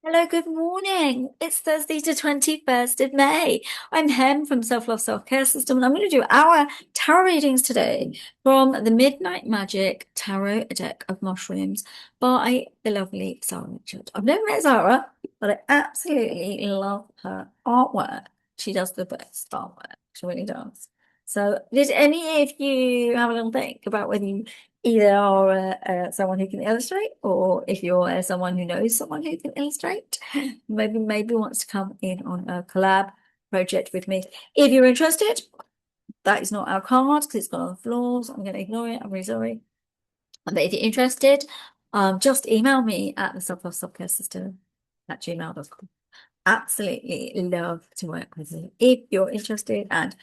Hello, good morning. It's Thursday, the 21st of May. I'm Hem from Self Love Self Care System, and I'm going to do our tarot readings today from the Midnight Magic Tarot Deck of Mushrooms by the lovely Sara Richard. I've never met Sara, but I absolutely love her artwork. She does the best artwork. She really does. So, did any of you have a little think about whether you either are someone who can illustrate, or if you're someone who knows someone who can illustrate, maybe wants to come in on a collab project with me. If you're interested, that is not our card because it's got on the floor, so I'm going to ignore it. I'm really sorry. But if you're interested, just email me at the selflove@gmail.com. Absolutely love to work with you if you're interested, and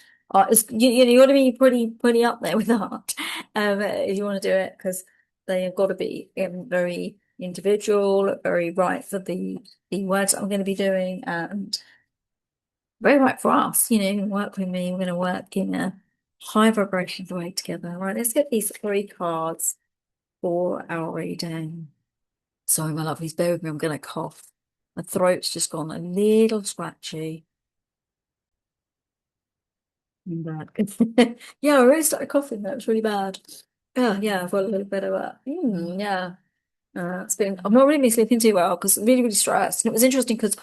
you got to be pretty up there with art if you want to do it, because they have got to be very individual, very right for the words I'm going to be doing, and very right for us. Work with me. We're going to work in a high vibration way together. Right, let's get these three cards for our reading. Sorry, my lovelies, bear with me. I'm going to cough. My throat's just gone a little scratchy. Bad. Yeah, I really started coughing. That was really bad. Oh, yeah, I've got a little bit of a, yeah. I've not really been sleeping too well because I'm really, really stressed. And it was interesting because I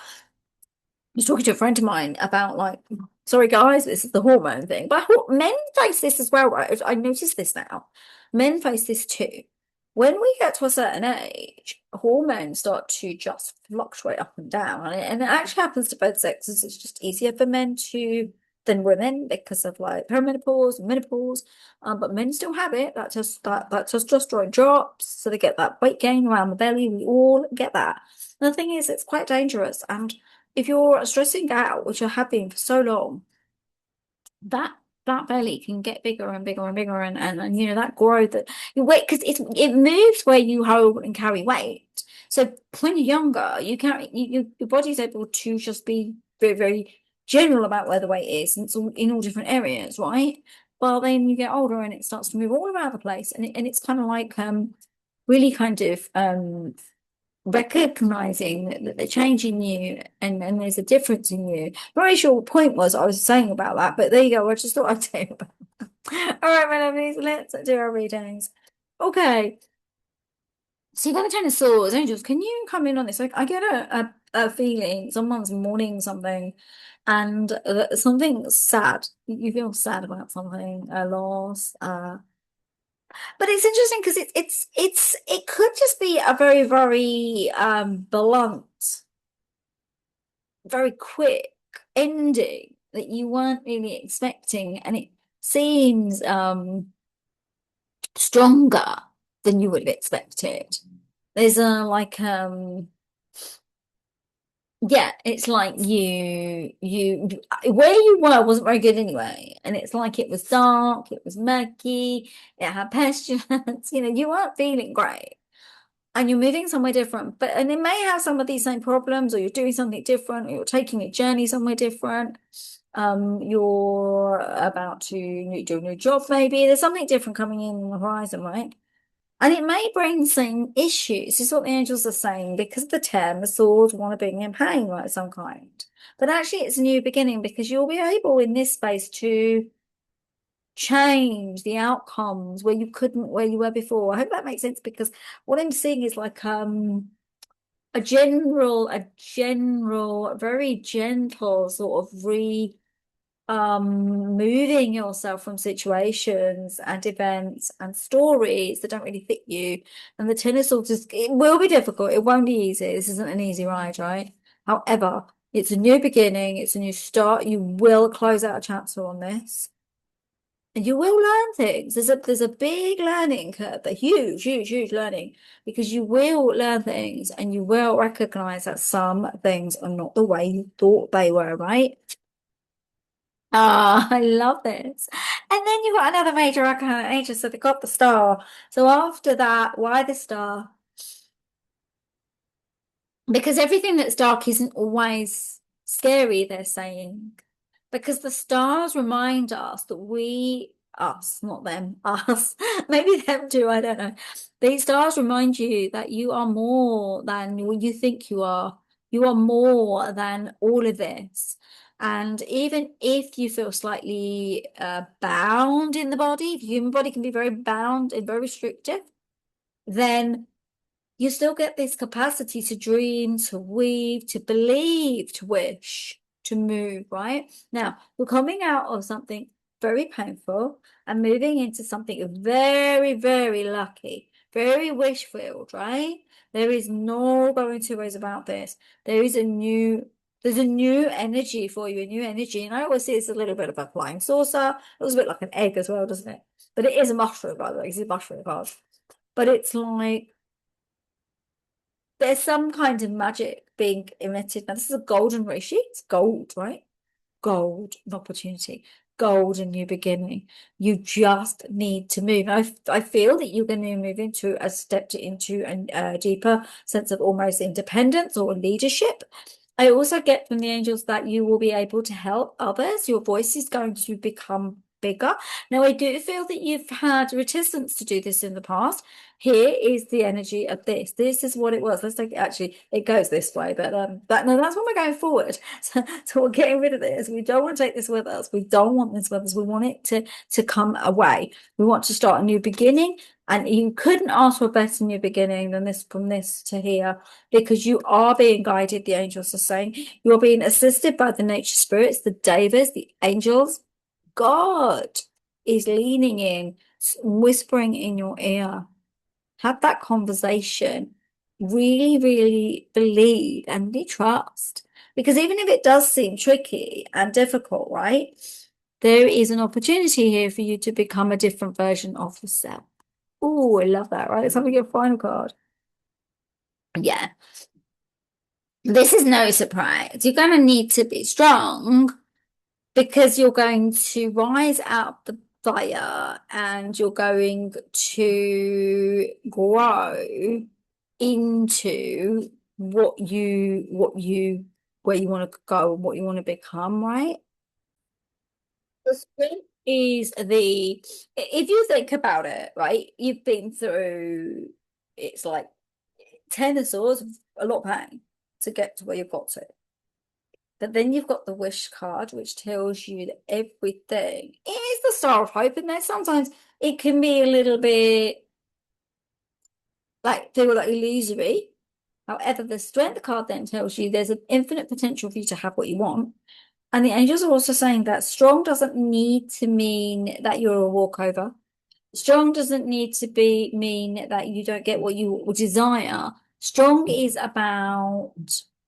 was talking to a friend of mine about, like, sorry guys, this is the hormone thing, but men face this as well, right? I noticed this now. Men face this too. When we get to a certain age, hormones start to just fluctuate up and down, and it actually happens to both sexes. It's just easier for men to than women because of like perimenopause and menopause. But men still have it. That testosterone drops, so they get that weight gain around the belly. We all get that. And the thing is, it's quite dangerous, and if you're stressing out, which I have been for so long, that that belly can get bigger and bigger and bigger, and that growth that you weight, because it moves where you hold and carry weight. So when you're younger, your body's able to just be very, very general about where the weight is, and it's all in all different areas, right? Well, then you get older and it starts to move all around the place, and it's kind of like really kind of recognizing that they're changing you, and there's a difference in you. Not really sure what point was I was saying about that, but there you go. I just thought I'd tell you about that. All right, my lovelies, let's do our readings. Okay, so you got the Ten of Swords, Angels. Can you come in on this? Like, I get a feeling someone's mourning something, and something sad. You feel sad about something, a loss, but it's interesting because it could just be a very, very blunt, very quick ending that you weren't really expecting, and it seems stronger than you would have expected. There's a like yeah, it's like you where you were wasn't very good anyway, and it's like it was dark, it was murky, it had pestilence, you weren't feeling great. And you're moving somewhere different, and it may have some of these same problems, or you're doing something different, or you're taking a journey somewhere different. You're about to do a new job, maybe. There's something different coming in on the horizon, right? And it may bring some issues. This is what the angels are saying, because of the term, the swords want to bring in pain, right, of some kind. But actually, it's a new beginning, because you'll be able in this space to change the outcomes where you couldn't, where you were before. I hope that makes sense, because what I'm seeing is like a general, very gentle sort of moving yourself from situations and events and stories that don't really fit you. And the tennis sort of, it will be difficult. It won't be easy. This isn't an easy ride, right? However, it's a new beginning. It's a new start. You will close out a chapter on this. And you will learn things. There's a big learning curve, a huge, huge, huge learning, because you will learn things and you will recognize that some things are not the way you thought they were, right? Ah, I love this. And then you've got another major arcana angel, so they got the star. So after that, why the star? Because everything that's dark isn't always scary, they're saying. Because the stars remind us that us, not them, us, maybe them too, I don't know. These stars remind you that you are more than what you think you are. You are more than all of this. And even if you feel slightly bound in the body, the human body can be very bound and very restrictive, then you still get this capacity to dream, to weave, to believe, to wish, to move, right? Now, we're coming out of something very painful and moving into something very, very lucky, very wish filled, right? There is no going two ways about this. There is a there's a new energy for you, a new energy. And I always see it's a little bit of a flying saucer. It looks a bit like an egg as well, doesn't it? But it is a mushroom, by the way. It's a mushroom card. But it's like there's some kind of magic being emitted. Now, this is a golden reishi. It's gold, right? Gold, an opportunity, gold, a new beginning. You just need to move. I feel that you're going to move into a stepped into a deeper sense of almost independence or leadership. I also get from the angels that you will be able to help others. Your voice is going to become bigger. Now, I do feel that you've had reticence to do this in the past. Here is the energy of this. This is what it was. Let's take it. Actually, it goes this way, but no, that's when we're going forward. So we're getting rid of this. We don't want to take this with us. We don't want this with us. We want it to come away. We want to start a new beginning. And you couldn't ask for a better new beginning than this from this to here, because you are being guided, the angels are saying. You're being assisted by the nature spirits, the devas, the angels. God is leaning in, whispering in your ear. Have that conversation. Really, really believe and really trust. Because even if it does seem tricky and difficult, right? There is an opportunity here for you to become a different version of yourself. Oh, I love that, right? Let's have a good final card. Yeah. This is no surprise. You're going to need to be strong because you're going to rise out the fire and you're going to grow into where you want to go and what you want to become, right? The sprint is if you think about it, right? You've been through, it's like 10 of swords, a lot of pain to get to where you've got to. But then you've got the wish card, which tells you that everything is the star of hope. And then sometimes it can be a little bit like feel like illusory. However, the strength card then tells you there's an infinite potential for you to have what you want. And the angels are also saying that strong doesn't need to mean that you're a walkover. Strong doesn't need to be mean that you don't get what you desire. Strong is about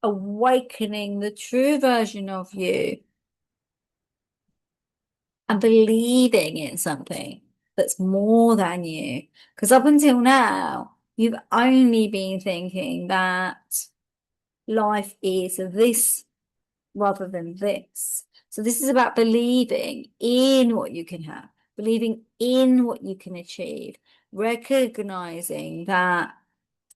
awakening the true version of you and believing in something that's more than you. Because up until now, you've only been thinking that life is this rather than this. So this is about believing in what you can have, believing in what you can achieve, recognizing that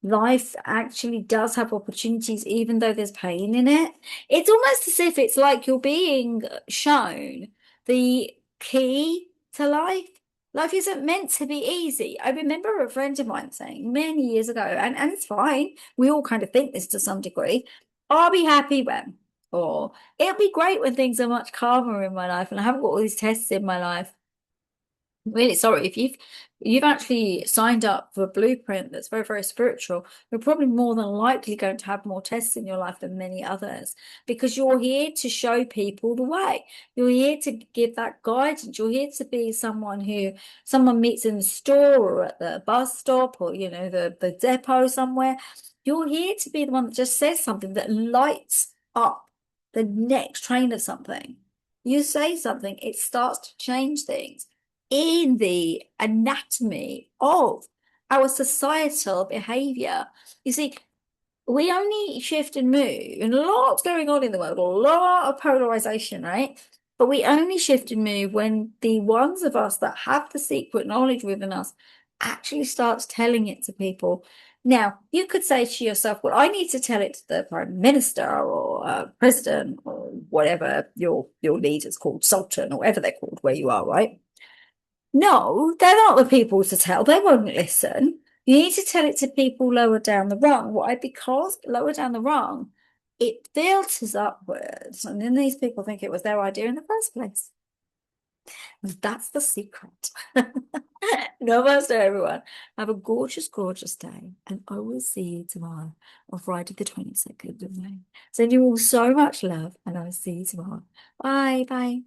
life actually does have opportunities, even though there's pain in it. It's almost as if it's like you're being shown the key to life. Life isn't meant to be easy. I remember a friend of mine saying many years ago, and it's fine, we all kind of think this to some degree, I'll be happy when, or it'll be great when things are much calmer in my life and I haven't got all these tests in my life. Really sorry if you've actually signed up for a blueprint that's very, very spiritual, you're probably more than likely going to have more tests in your life than many others, because you're here to show people the way. You're here to give that guidance. You're here to be someone who someone meets in the store or at the bus stop or the depot somewhere. You're here to be the one that just says something that lights up the next train of something. You say something, it starts to change things in the anatomy of our societal behavior. You see, we only shift and move, and a lot's going on in the world, a lot of polarization, right? But we only shift and move when the ones of us that have the secret knowledge within us actually starts telling it to people. Now, you could say to yourself, well, I need to tell it to the prime minister or president or whatever your leader's called, sultan or whatever they're called where you are, right? No, they're not the people to tell. They won't listen. You need to tell it to people lower down the rung. Why? Because lower down the rung, It filters upwards, and then these people think it was their idea in the first place. That's the secret. Namaste, everyone. Have a gorgeous, gorgeous day, and I will see you tomorrow on Friday, the 22nd of May. Send you all so much love, and I will see you tomorrow. Bye, bye.